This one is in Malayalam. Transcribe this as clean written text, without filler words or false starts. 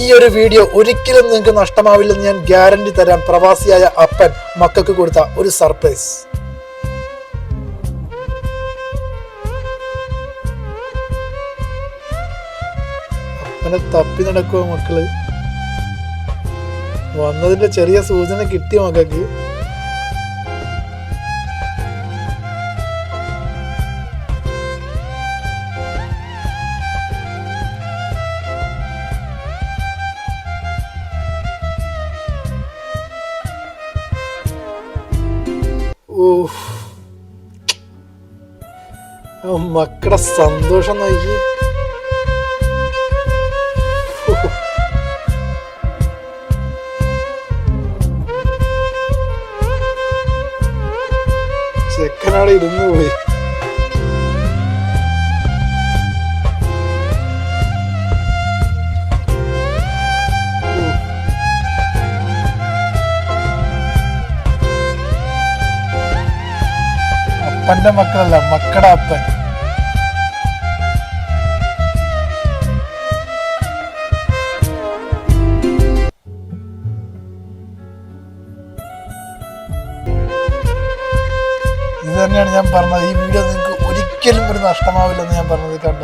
ഈ ഒരു വീഡിയോ ഒരിക്കലും നിങ്ങൾക്ക് നഷ്ടമാവില്ലെന്ന് ഞാൻ ഗ്യാരണ്ടി തരാം. പ്രവാസിയായ അപ്പൻ മക്കൾക്ക് കൊടുത്ത ഒരു സർപ്രൈസ്. അപ്പനെ തപ്പി നടക്കുമോ മക്കള്? വന്നതിന്റെ ചെറിയ സൂചന കിട്ടിയ മക്കൾക്ക്. മക്കളുടെ സന്തോഷം നോക്കി. ചെക്കനവിടെ ഇരുന്നു പോയി. അപ്പന്റെ മക്കളല്ല, മക്കളുടെ അപ്പൻ. ഇത് തന്നെയാണ് ഞാൻ പറഞ്ഞത്. ഈ വീഡിയോ നിങ്ങൾക്ക് ഒരിക്കലും ഒരു നഷ്ടമാവില്ലെന്ന് ഞാൻ പറഞ്ഞത്. കണ്ട